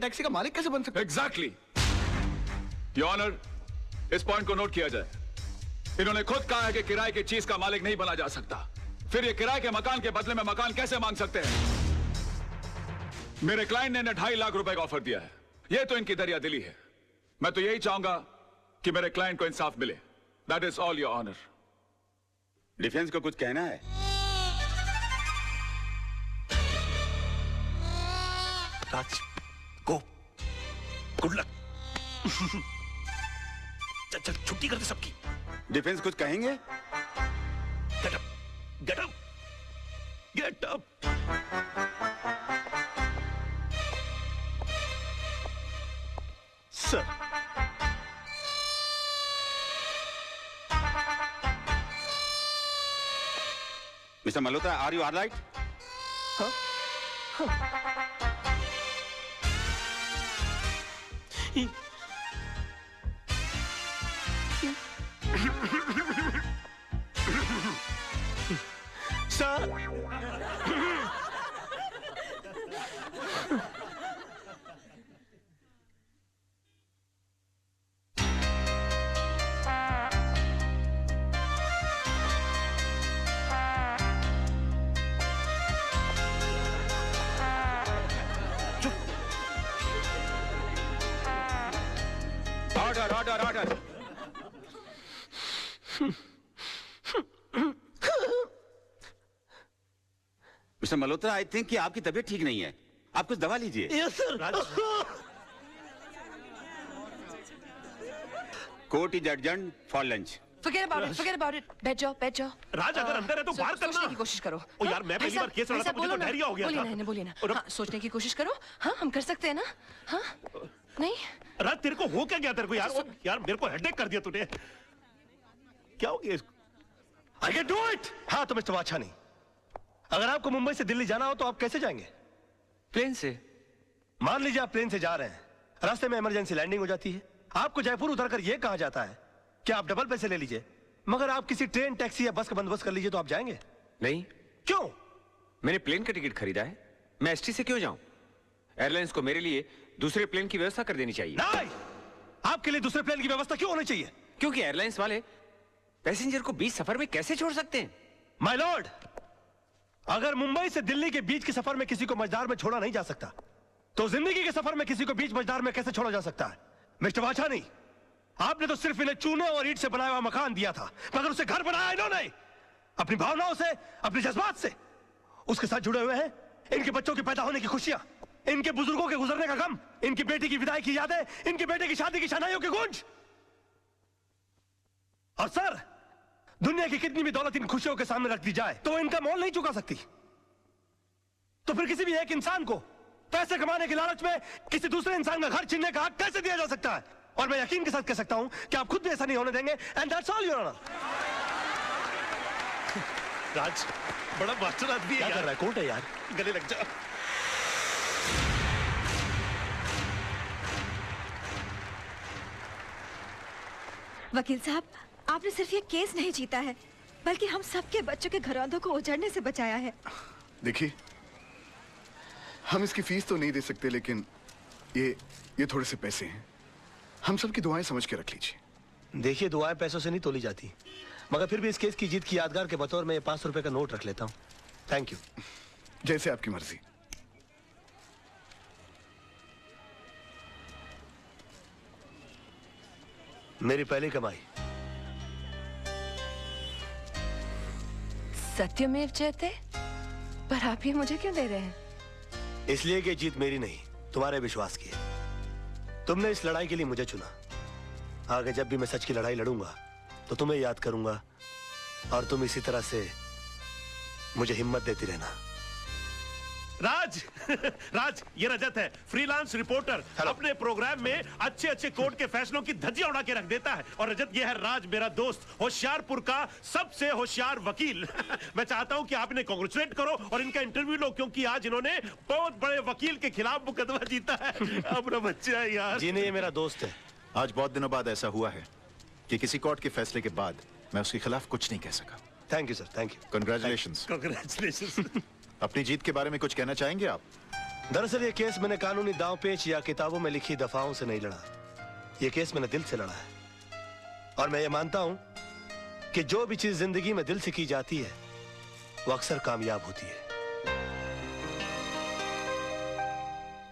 Taxi का मालिक कैसे बन सकता है? एग्जैक्टली योर ऑनर, इस पॉइंट को नोट किया जाए। इन्होंने खुद कहा है कि किराए की चीज का मालिक नहीं बना जा सकता, फिर ये किराए के मकान के बदले में मकान कैसे मांग सकते हैं? मेरे क्लाइंट ने इन्हें 2.5 लाख रुपए का ऑफर दिया है। ये तो इनकी दरियादिली है। मैं तो यही चाहूंगा कि मेरे क्लाइंट को इंसाफ मिले। That is all your honour. Defence को कुछ कहना है? Raj, go, good luck. चल चल छुट्टी कर दे सबकी। डिफेंस कुछ कहेंगे? Get up, get up, get up. Sir, mister Malhotra, are you alright? हाँ? Sir, order order order. Mister Malhotra, I think कि आपकी तबीयत ठीक नहीं है, आप कुछ दवा लीजिए। Yes sir. Court is adjourned for lunch. Forget about it. बैठ जाओ। राज अगर अंदर है तो बाहर करना। सोचने की कोशिश करो। ओ यार, मैं पहली बार केस लड़ा था, मुझे तो डायरिया हो गया था। बोलिए ना। हाँ, सोचने की कोशिश करो। हाँ, हम कर सकते हैं ना? हाँ, नहीं? राज, तेरे को हो क्या गया तेरे को यार? यार मेरे को हेडेक कर दिया तूने। क्या हो गया इसको? I can do it! हाँ तो मिस्टर वाछानी, अगर आपको मुंबई से दिल्ली जाना हो तो आप कैसे जाएंगे? प्लेन से। मान लीजिए आप प्लेन से जा रहे हैं, रास्ते में इमरजेंसी लैंडिंग हो जाती है, आपको जयपुर उतरकर यह कहा जाता है कि आप डबल पैसे ले लीजिए, मगर आप किसी ट्रेन, टैक्सी या बस का बंदोबस्त कर लीजिए, तो आप जाएंगे? नहीं। क्यों? मैंने प्लेन का टिकट खरीदा है, मैं एसटी से क्यों जाऊं? एयरलाइंस को मेरे लिए दूसरे प्लेन की व्यवस्था कर देनी चाहिए। नहीं, आपके लिए दूसरे प्लेन की व्यवस्था क्यों होनी चाहिए? क्योंकि एयरलाइंस वाले पैसेंजर को बीच सफर में कैसे छोड़ सकते हैं? माय लॉर्ड, अगर मुंबई से दिल्ली के बीच के सफर में किसी को मझदार में छोड़ा नहीं जा सकता, तो जिंदगी के सफर में किसी को बीच मझदार में कैसे छोड़ा जा सकता है? मिस्टर वाछानी, आपने तो सिर्फ इन्हें चूने और ईंट से बनाया हुआ मकान दिया था, मगर उसे घर बनाया इन्होंने अपनी भावनाओं से, अपने जज्बात से। उसके साथ जुड़े हुए हैं इनके बच्चों के पैदा होने की खुशियां, इनके बुजुर्गों के गुजरने का गम, इनकी बेटी की विदाई की यादें, इनके बेटे की शादी की शनाइयों की गूंज। और सर, दुनिया की कितनी भी दौलत इन खुशियों के सामने रख दी जाए तो इनका मोल नहीं चुका सकती। तो फिर किसी भी एक इंसान को पैसे कमाने के लालच में किसी दूसरे इंसान का घर छीनने का हक कैसे दिया जा सकता है? और मैं यकीन के साथ कह सकता हूं कि आप खुद भी ऐसा नहीं होने देंगे। And that's all your honour. Raj बड़ा मास्टर आदमी है। क्या कर रहा है? कोर्ट है यार, गले लग जा। वकील साहब, आपने सिर्फ ये केस नहीं जीता है, बल्कि हम सबके बच्चों के घरौंदों को उजड़ने से बचाया है। देखिए, हम इसकी फीस तो नहीं दे सकते, लेकिन ये थोड़े से पैसे हैं, हम सबकी दुआएं समझ के रख लीजिए। देखिए, दुआएं पैसों से नहीं तोली जाती, मगर फिर भी इस केस की जीत की यादगार के बतौर में 500 रुपए का नोट रख लेता हूँ। Thank you. जैसे आपकी मर्जी। मेरी पहली कमाई। सत्यमेव जयते। पर आप ये मुझे क्यों दे रहे हैं? इसलिए कि जीत मेरी नहीं, तुम्हारे विश्वास की है। तुमने इस लड़ाई के लिए मुझे चुना। आगे जब भी मैं सच की लड़ाई लड़ूंगा तो तुम्हें याद करूंगा, और तुम इसी तरह से मुझे हिम्मत देती रहना। राज राज, ये रजत है, फ्रीलांस रिपोर्टर। अपने प्रोग्राम में अच्छे अच्छे कोर्ट के फैसलों की धज्जियां उड़ा के रख देता है। और रजत, ये है राज, मेरा दोस्त, होशियारपुर का सबसे होशियार वकील। मैं चाहता हूं कि आप इन्हें कांग्रेचुलेट करो और इनका इंटरव्यू लो, क्योंकि आज इन्होंने बहुत बड़े वकील के खिलाफ मुकदमा जीता है। अपना बच्चा है यार। जी नहीं, ये मेरा दोस्त है। आज बहुत दिनों बाद ऐसा हुआ है कि किसी कोर्ट के फैसले के बाद मैं उसके खिलाफ कुछ नहीं कह सका। Thank you sir, thank you. Congratulations. Congratulations. अपनी जीत के बारे में कुछ कहना चाहेंगे आप? दरअसल ये केस मैंने कानूनी दांव पेच या किताबों में लिखी दफाओं से नहीं लड़ा। ये केस मैंने दिल से लड़ा है। और मैं ये मानता हूं कि जो भी चीज जिंदगी में दिल से की जाती है वो अक्सर कामयाब होती है।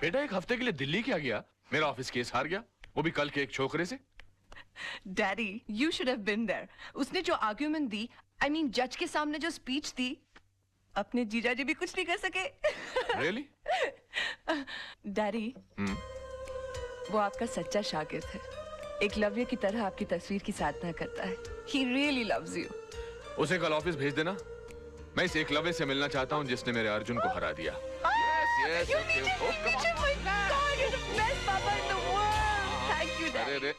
बेटा एक हफ्ते के लिए दिल्ली क्या गया? मेरा ऑफिस केस हार गया, वो भी कल के एक छोकरे से। Daddy you should have been there. उसने जो आर्ग्यूमेंट दी, आई मीन जज के सामने जो स्पीच दी, अपने जीजा जी भी कुछ नहीं कर सके। Really? डैडी वो आपका सच्चा शागिर्द है, एकलव्य की तरह आपकी तस्वीर की साधना करता है। He really loves you. उसे कल ऑफिस भेज देना। मैं इस एकलव्य से मिलना चाहता हूँ जिसने मेरे अर्जुन को हरा दिया। Yes, You okay, need okay. to meet him. My God, you're the best papa in the world. Thank you, अरे Dad. अरे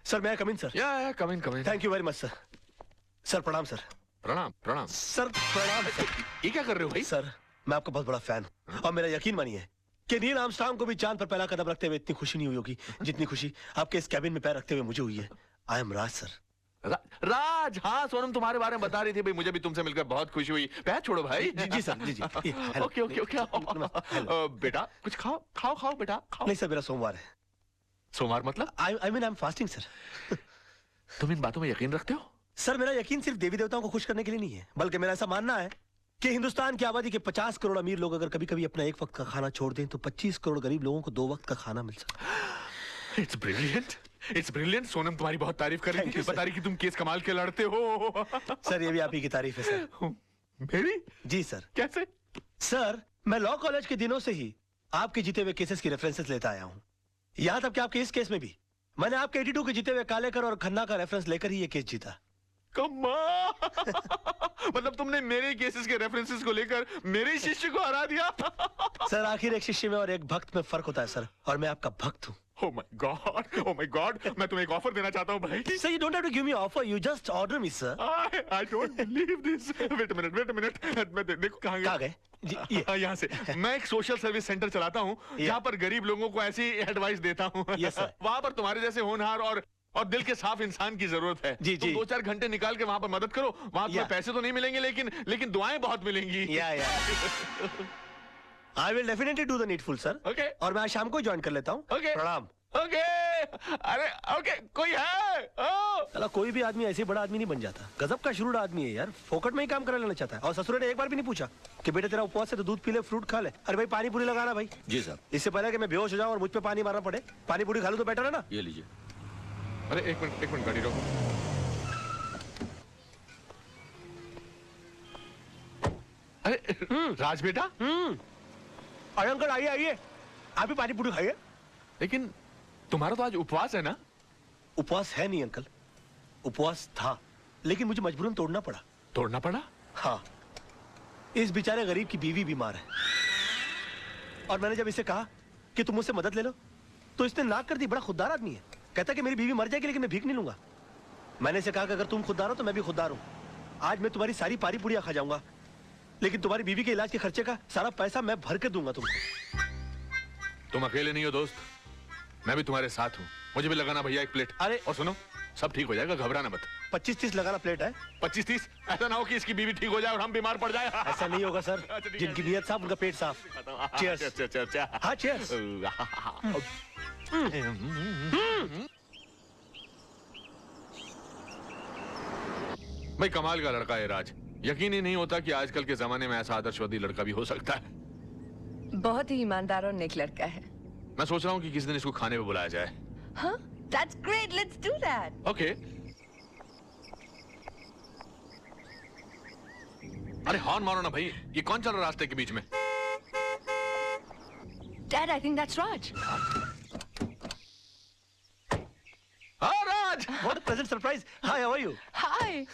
सर मैं come in sir. Yeah come in. Thank you very much sir. Sir प्रणाम sir. प्रणाम प्रणाम। Sir प्रणाम sir. ये क्या कर रहे हो भाई? सर मैं आपका बहुत बड़ा फैन हूं और मेरा यकीन मानिए कि नील आर्मस्ट्रांग को भी चांद पर पहला कदम रखते हुए इतनी खुशी नहीं हुई होगी जितनी खुशी आपके इस कैबिन में पैर रखते हुए मुझे हुई है। I am Raj sir. राज, हाँ सोनम तुम्हारे बारे में बता रही थी भाई, मुझे भी तुमसे मिलकर बहुत खुशी हुई। पैर छोड़ो भाई। जी सर जी। Okay okay okay. बेटा कुछ खाओ खाओ खाओ बेटा खाओ। नहीं सर मेरा सोमवार है। सोमवार मतलब? I mean I am fasting sir. तुम इन बातों में यकीन रखते हो? सर मेरा यकीन सिर्फ देवी देवताओं को खुश करने के लिए नहीं है, बल्कि मेरा ऐसा मानना है कि हिंदुस्तान की आबादी के 50 करोड़ अमीर लोग अगर कभी कभी अपना एक वक्त का खाना छोड़ दें तो 25 करोड़ गरीब लोगों को 2 वक्त का खाना मिल सकता। It's brilliant. सोनम तुम्हारी बहुत तारीफ कर रही थी, बता रही कि तुम केस कमाल के लड़ते हो। सर ये भी आप ही की तारीफ है सर। मेरी? जी सर। कैसे? सर मैं लॉ कॉलेज के दिनों से ही आपके जीते हुए केसेस की रेफरेंसेस लेता आया हूँ। यहाँ तक कि आपके इस केस में भी मैंने आपके 82 के जीते हुए कालेकर और खन्ना का रेफरेंस लेकर ही ये केस जीता। मतलब तुमने मेरे केसेस के रेफरेंसेस को लेकर मेरे शिष्य को हरा दिया। सर आखिर एक शिष्य में और एक भक्त में फर्क होता है सर, और मैं आपका भक्त हूँ। Oh my God, मैं तुम्हें एक ऑफर देना चाहता हूँ भाई। Sir, you don't have to give me offer, you just order me, sir. I don't believe this. Wait a minute. मैं देखो कहाँ गए? यहाँ से। मैं एक सोशल सर्विस सेंटर चलाता हूँ जहाँ पर गरीब लोगों को ऐसी एडवाइस देता हूँ। Yes, sir. वहाँ पर तुम्हारे जैसे होनहार और दिल के साफ इंसान की जरूरत है। जी, तुम जी। 2-4 घंटे निकाल के वहाँ पर मदद करो। वहाँ तुम्हें पैसे तो नहीं मिलेंगे लेकिन दुआएं बहुत मिलेंगी। I will definitely do the needful, sir. Okay. और मैं आज शाम को ज्वाइन कर लेता हूँ। Okay. प्रणाम। Okay. अरे okay, कोई है? चला कोई भी आदमी ऐसे बड़ा आदमी नहीं बन जाता। गजब का शुरू आदमी है यार, फोकट में ही काम करा लेना चाहता है। और ससुर ने एक बार भी नहीं पूछा कि बेटे तेरा उपवास है तो दूध पी ले, फ्रूट खा ले। अरे भाई पानी पूरी लगाना भाई। जी साहब। इससे पहले कि मैं बेहोश हो जाऊं और मुझ पे पानी मारना पड़े, पानी पूरी खा लूं तो बेटर है ना। ये लीजिए। अरे एक मिनट गाड़ी रोको। अरे राज बेटा। अरे अंकल आइए, आप भी पानी पूरी खाइए। लेकिन तुम्हारा तो आज उपवास है ना? उपवास है नहीं अंकल, उपवास था, लेकिन मुझे मजबूरन तोड़ना पड़ा। तोड़ना पड़ा? हाँ, इस बेचारे गरीब की बीवी बीमार है और मैंने जब इसे कहा कि तुम मुझसे मदद ले लो तो इसने नाक कर दी। बड़ा खुददार आदमी है, कहता कि मेरी बीवी मर जाएगी लेकिन मैं भीख नहीं लूंगा। मैंने इसे कहा कि अगर तुम खुददार हो तो मैं भी खुददार हूं। आज मैं तुम्हारी सारी पारी पुड़िया खा जाऊंगा, लेकिन तुम्हारी बीवी के इलाज के खर्चे का सारा पैसा मैं भर के दूंगा तुमको। तुम अकेले नहीं हो दोस्त, मैं भी तुम्हारे साथ हूँ। मुझे भी लगाना भैया एक प्लेट। अरे और सुनो, सब ठीक हो जाएगा, घबराना मत। 25-30 लगाना प्लेट है। 25-30? ऐसा ना हो कि इसकी बीवी ठीक हो जाए और हम बीमार पड़ जाए। ऐसा नहीं होगा सर, जिनकी नीयत साफ उनका पेट साफ। चीयर्स। अच्छा। हाँ चीयर्स। भाई कमाल का लड़का है राज। यकीन ही नहीं होता कि आजकल के जमाने में ऐसा आदर्शवादी लड़का भी हो सकता है। बहुत ही ईमानदार और नेक लड़का है। मैं सोच रहा हूँ कि किसी दिन इसको खाने पे बुलाया जाए। हाँ, that's great. Let's do that. Okay. अरे हॉर्न मारो ना भाई, ये कौन चल रहा है रास्ते के बीच में? Dad, I think that's Raj. हाँ राज। What a pleasant surprise. Hi, how are you? Hi.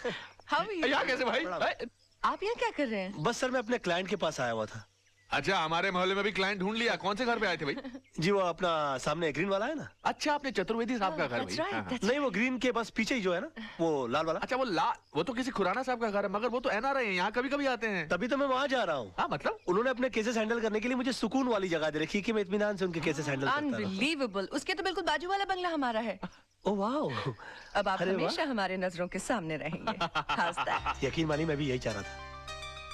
How are you? यहाँ कैसे भाई? आप यहाँ क्या कर रहे हैं? बस सर मैं अपने क्लाइंट के पास आया हुआ था। अच्छा, हमारे मोहल्ले में भी क्लाइंट ढूंढ लिया। कौन से घर पे आए थे भाई? जी वो अपना सामने ग्रीन वाला है ना। अच्छा, आपने चतुर्वेदी साहब का घर That's भाई? right. That's नहीं वो ग्रीन के बस पीछे ही जो है ना, वो लाल वाला। अच्छा वो तो किसी खुराना साहब का घर है, मगर वो तो एनआरआई है, यहाँ कभी कभी आते हैं। तभी तो मैं वहाँ जा रहा हूँ। हाँ मतलब? उन्होंने अपने केसेस हैंडल करने के लिए मुझे सुकून वाली जगह दे रखी कि मैं इत्मीनान से उनके केसेस हैंडल करता रहूं। Unbelievable. उसके तो बिल्कुल बाजू वाला बंगला हमारा है। Oh wow. अब आप अरे वाह। हमेशा हमारे नजरों के सामने रहेंगे। How's that? यकीन मानिए मैं भी यही चाह रहा था।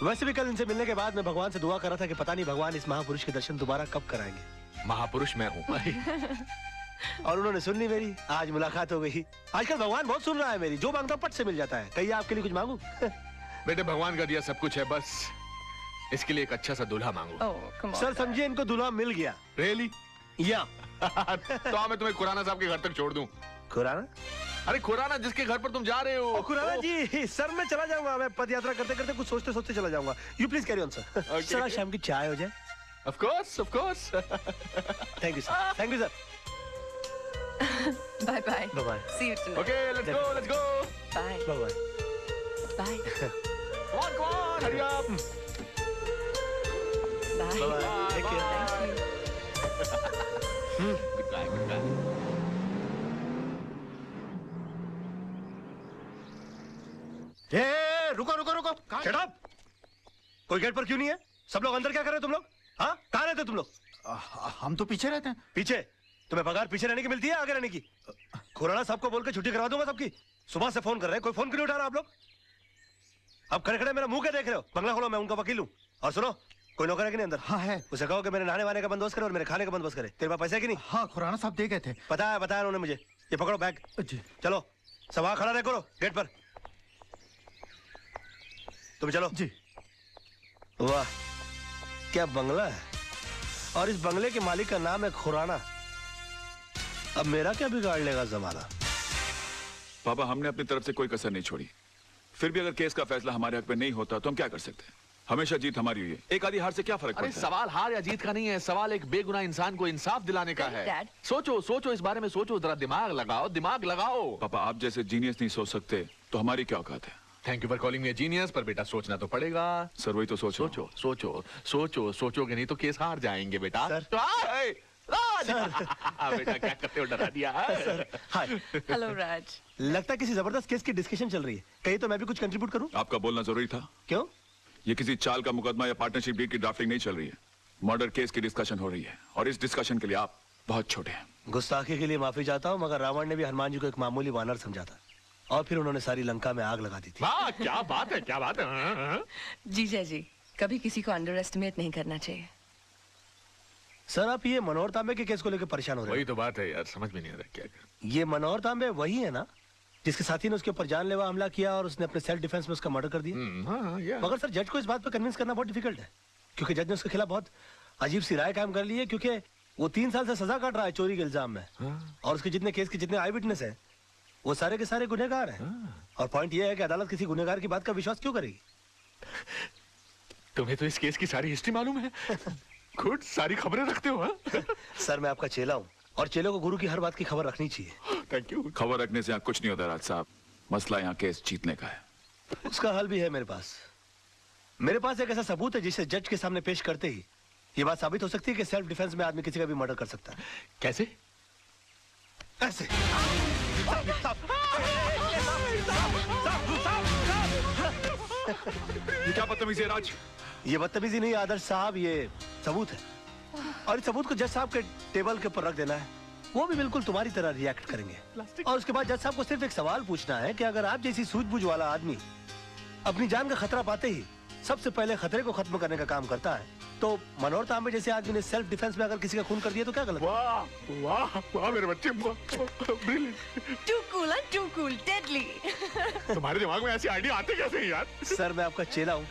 वैसे भी कल इनसे मिलने के बाद मैं भगवान से दुआ कर रहा था कि पता नहीं भगवान इस महापुरुष के दर्शन दोबारा कब कराएंगे। महापुरुष मैं हूँ। और उन्होंने सुन ली मेरी, आज मुलाकात हो गई। आजकल भगवान बहुत सुन रहा है मेरी, जो मांगता पट से मिल जाता है। कहिए आपके लिए कुछ मांगू? बेटे भगवान का दिया सब कुछ है, बस इसके लिए एक अच्छा सा दूल्हा मांगो। Oh, come on, sir Dad. समझिए इनको दूल्हा मिल गया। रियली? या तो मैं तुम्हें खुराना साहब के घर तक छोड़ दूं। खुराना? अरे खुराना जिसके घर पर तुम जा रहे हो। खुराना जी, सर मैं चला जाऊंगा। मैं पद यात्रा करते करते कुछ सोचते सोचते चला जाऊंगा। You please carry on sir. Sir आज शाम की चाय हो जाए। Of course, of course. Thank you sir, thank you sir. Bye bye. Bye bye. See you tonight. Okay let's go, let's go. Bye. Bye bye. Bye. Come on, hurry up. Bye. Bye bye, take care. Thank you. Goodbye, goodbye. ए, रुको रुको रुको, shut up. कोई gate पर क्यों नहीं है? सब लोग अंदर क्या कर रहे हो तुम लोग? हाँ, कहाँ रहते हो तुम लोग? हम तो पीछे रहते हैं। पीछे? तुम्हें पगार पीछे रहने की मिलती है आगे रहने की? खुराना साहब को बोल के छुट्टी करवा दूंगा सबकी। सुबह से फोन कर रहे हैं, कोई फोन क्यों नहीं उठा रहा आप लोग? अब खड़े खड़े मेरा मुंह क्या देख रहे हो? बंगला खोलो, मैं उनका वकील हूँ। और सुनो, कोई नौकर है कि नहीं अंदर? हाँ है। उसे कहो कि मेरे नहाने वाने का बंदोबस्त करे और मेरे खाने का बंदोबस्त करे। तेरे पास पैसे है कि नहीं? हाँ, खुराना साहब दे गए थे। बताया उन्होंने मुझे। ये पकड़ो बैग। जी। चलो सब वहां खड़ा रहे करो गेट पर। तुम चलो जी। वाह क्या बंगला है, और इस बंगले के मालिक का नाम है खुराना। अब मेरा क्या बिगाड़ लेगा जमाना? पापा हमने अपनी तरफ से कोई कसर नहीं छोड़ी, फिर भी अगर केस का फैसला हमारे हक में नहीं होता तो हम क्या कर सकते हैं? हमेशा जीत हमारी हुई है, एक आधी हार से क्या फर्क अरे पड़ता है? सवाल हार या जीत का नहीं है, सवाल एक बेगुनाह इंसान को इंसाफ दिलाने का है। Dad. सोचो सोचो इस बारे में सोचो, जरा दिमाग लगाओ, दिमाग लगाओ। पापा आप जैसे जीनियस नहीं सोच सकते तो हमारी क्या औकात है? Thank you for calling me genius, पर बेटा सोचना तो पड़ेगा। सर वही तो सोचो। सोचो सोचो सोचो, सोचोगे नहीं तो केस हार जाएंगे बेटा। सर। राज बेटा क्या करते हो, डरा दिया। हाय। Hello, Raj. लगता है किसी जबरदस्त केस की डिस्कशन चल रही है, कहीं तो मैं भी कुछ कंट्रीब्यूट करूं? आपका बोलना जरूरी था। क्यों? ये किसी चाल का मुकदमा या पार्टनरशिप डील की ड्राफ्टिंग नहीं चल रही है, मर्डर केस की डिस्कशन हो रही है, और इस डिस्कशन के लिए आप बहुत छोटे हैं। गुस्ताखी के लिए माफी चाहता हूँ, मगर रावण ने भी हनुमान जी को एक मामूली वानर समझा था, और फिर उन्होंने सारी लंका में आग लगा दी थी। वाह क्या बात है, क्या बात है। जीजा जी, कभी किसी को अंडर एस्टिमेट नहीं करना चाहिए। सर आप ये मनोहर तांबे के केस को लेकर परेशान हो रहे वही तो बात है यार, समझ में नहीं आ रहा क्या कर। हैं? ये मनोहर तांबे वही है ना जिसके साथी ने उसके ऊपर जानलेवा हमला किया और उसने अपने सेल्फ डिफेंस में उसका मर्डर कर दिया? हाँ या। मगर सर जज को इस बात पर कन्विंस करना बहुत डिफिकल्ट है, क्योंकि जज ने उसके खिलाफ बहुत अजीब सी राय कायम कर ली है, क्योंकि वो 3 साल से सजा काट रहा है चोरी के इल्जाम में। और उसके जितने केस के जितने आई विटनेस है वो सारे के सारे गुनहगार हैं। और पॉइंट ये है कि अदालत किसी गुनहगार की बात का विश्वास क्यों करेगी? तुम्हें तो इस केस की सारी हिस्ट्री मालूम है। गुड, सारी खबरें रखते हो। हाँ? सर मैं आपका चेला हूँ, और चेलों को गुरु की हर बात की खबर रखनी चाहिए। Thank you. खबर रखने से यहाँ कुछ नहीं होता राज साहब, मसला यहाँ केस जीतने का है। उसका हल भी है मेरे पास। मेरे पास एक ऐसा सबूत है जिसे जज के सामने पेश करते ही ये बात साबित हो सकती है कि सेल्फ डिफेंस में आदमी किसी का भी मर्डर कर सकता है। कैसे? ऐसे। ये क्या बदतमीजी है राज? ये बदतमीजी नहीं आदर्श साहब, ये सबूत है, और इस सबूत को जज साहब के टेबल के ऊपर रख देना है। वो भी बिल्कुल तुम्हारी तरह रिएक्ट करेंगे, और उसके बाद जज साहब को सिर्फ एक सवाल पूछना है कि अगर आप जैसी सूझबूझ वाला आदमी अपनी जान का खतरा पाते ही सबसे पहले खतरे को खत्म करने का काम करता है, तो मनोहर तांबे जैसे आदमी ने सेल्फ डिफेंस में अगर किसी का खून कर दिया तो क्या गलत? वाह वाह वाह मेरे बच्चे, brilliant. Too cool, huh? Too cool, deadly. तुम्हारे दिमाग में ऐसी आइडिया आते कैसे हैं यार? सर मैं आपका चेला हूँ,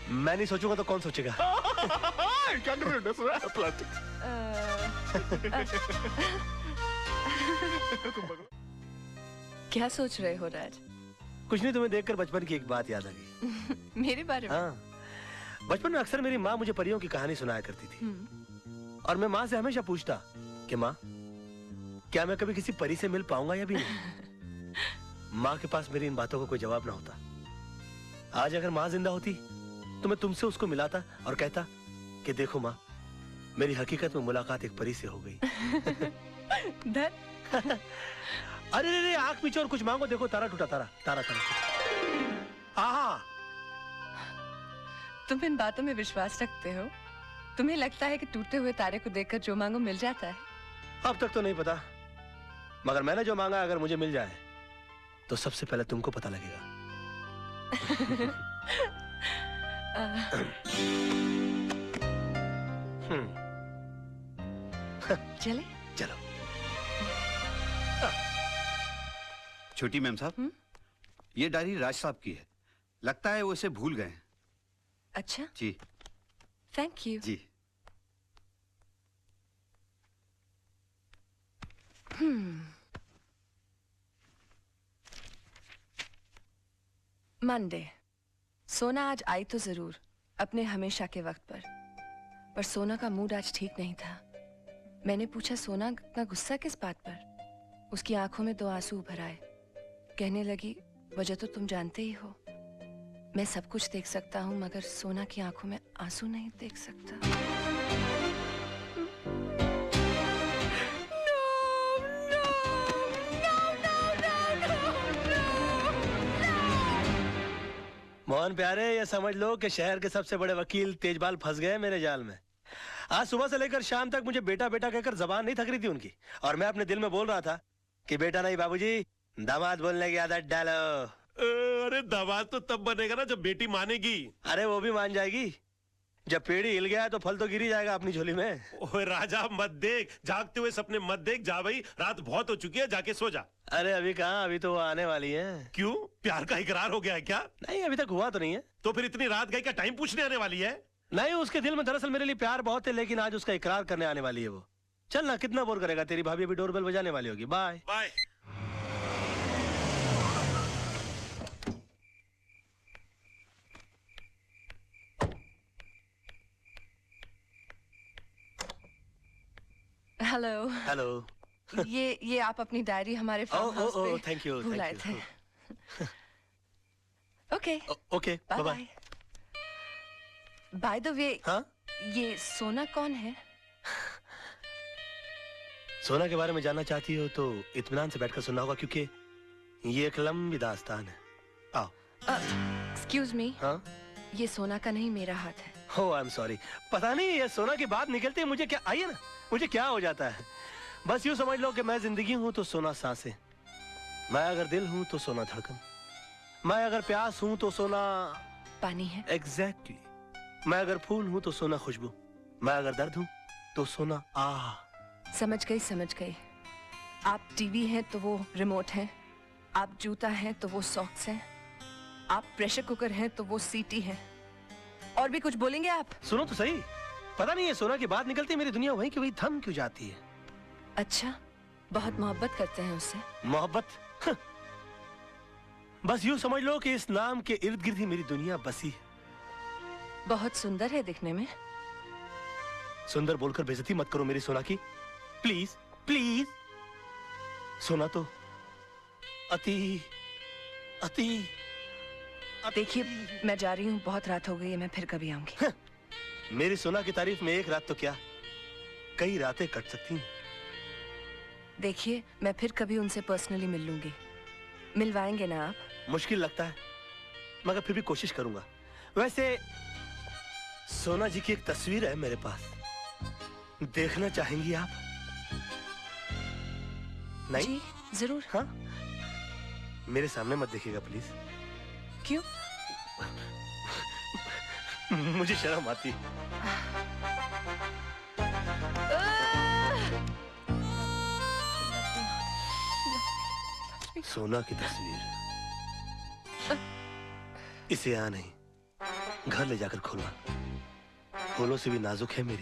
मैं नहीं सोचूंगा तो कौन सोचेगा? क्या कर रहे हो? प्लास्टिक। क्या सोच रहे हो राज? कुछ नहीं, तुम्हें देखकर बचपन की एक बात याद आ गई। मेरे बारे में? हाँ, बचपन में अक्सर मेरी माँ मुझे परियों की कहानी सुनाया करती थी, और मैं माँ से हमेशा पूछता कि माँ क्या मैं कभी किसी परी से मिल पाऊंगा या भी नहीं? माँ के पास मेरी इन बातों का कोई जवाब ना होता। आज अगर माँ जिंदा होती तो मैं तुमसे उसको मिलाता और कहता कि देखो माँ, मेरी हकीकत में मुलाकात एक परी से हो गई। अरे रे आंख पीछे और कुछ मांगो, देखो तारा टूटा, तारा तारा तारा। आहा, तुम इन बातों में विश्वास रखते हो? तुम्हें लगता है कि टूटे हुए तारे को देखकर जो मांगो मिल जाता है? अब तक तो नहीं पता, मगर मैंने जो मांगा अगर मुझे मिल जाए तो सबसे पहले तुमको पता लगेगा। चले? चलो। छोटी मैम साहब, ये डायरी राज साहब की है। लगता है वो इसे भूल गए हैं। अच्छा, जी थैंक यू। जी। मंडे। सोना आज आई तो जरूर, अपने हमेशा के वक्त पर सोना का मूड आज ठीक नहीं था। मैंने पूछा, सोना इतना गुस्सा किस बात पर? उसकी आंखों में 2 आंसू उभर आए। कहने लगी, वजह तो तुम जानते ही हो, मैं सब कुछ देख सकता हूँ मगर सोना की आंखों में आंसू नहीं देख सकता। मोहन प्यारे, ये समझ लो कि शहर के सबसे बड़े वकील तेजपाल फंस गए मेरे जाल में। आज सुबह से लेकर शाम तक मुझे बेटा बेटा कहकर जबान नहीं थक रही थी उनकी, और मैं अपने दिल में बोल रहा था कि बेटा नहीं बाबूजी, दामाद बोलने की आदत डालो। अरे दामाद तो तब बनेगा ना जब बेटी मानेगी। अरे वो भी मान जाएगी। जब पेड़ी हिल गया तो फल तो गिर ही जाएगा अपनी झोली में। ओए राजा मत देख, जागते हुए सपने मत देख। जा भाई, रात बहुत हो चुकी है, जाके सो जा। अरे अभी कहाँ, अभी तो वो आने वाली है। क्यों, प्यार का इकरार हो गया है क्या? नहीं, अभी तक हुआ तो नहीं है। तो फिर इतनी रात गई का टाइम पूछने आने वाली है? नहीं, उसके दिल में दरअसल मेरे लिए प्यार बहुत है, लेकिन आज उसका इकरार करने आने वाली है वो। चल ना, कितना बोर करेगा। तेरी भाभी अभी डोरबेल बजाने वाली होगी। Bye bye. हेलो। हेलो। ये आप अपनी डायरी हमारे फार्म हाउस पे थैंक यू, भूल आए थे। Okay okay, bye bye. By the way, हाँ, ये सोना कौन है? सोना के बारे में जानना चाहती हो तो इत्मीनान से बैठकर सुनना होगा, क्योंकि ये एक लंबी दास्तान है। आओ। Excuse me. हाँ, ये सोना का नहीं, मेरा हाथ है। हो, आई एम सॉरी। पता नहीं ये सोना की बात निकलती है मुझे क्या, आइए ना, मुझे क्या हो जाता है। बस यूं समझ लो कि मैं जिंदगी हूं तो सोना सांसें, मैं अगर दिल हूं तो सोना धड़कन, मैं अगर प्यास हूं तो सोना पानी है। एग्जैक्टली। मैं अगर फूल हूं तो सोना खुशबू, मैं अगर दर्द हूं तो सोना आह। समझ गई, समझ गई। आप टीवी हैं तो वो रिमोट है, आप जूता हैं तो वो सॉक्स हैं, आप प्रेशर कुकर हैं तो वो सीटी है। और भी कुछ बोलेंगे आप? सुनो तो सही, पता नहीं ये सोना की बात निकलती है मेरी दुनिया वहीं की वहीं थम क्यों जाती है। अच्छा, बहुत मोहब्बत करते हैं उससे? मोहब्बत? बस यूं समझ लो कि इस नाम के इर्द गिर्द ही मेरी दुनिया बसी है। बहुत सुंदर है दिखने में। सुंदर बोलकर बेइज्जती मत करो मेरी सोना की, प्लीज प्लीज। सोना तो अति अति देखिए, मैं जा रही हूँ, बहुत रात हो गई है, मैं फिर कभी आऊंगी। मेरी सोना की तारीफ में एक रात तो क्या, कई रातें कट सकती हैं। देखिए, मैं फिर कभी उनसे पर्सनली मिल लूंगी। मिलवाएंगे ना आप? मुश्किल लगता है मगर फिर भी कोशिश करूंगा। वैसे सोना जी की एक तस्वीर है मेरे पास, देखना चाहेंगी आप? नहीं? जी, जरूर। हाँ, मेरे सामने मत देखिएगा प्लीज। क्यों? मुझे शर्म आती। सोना की तस्वीर, इसे यहाँ नहीं, घर ले जाकर खोलना। फूलों से भी नाजुक है मेरी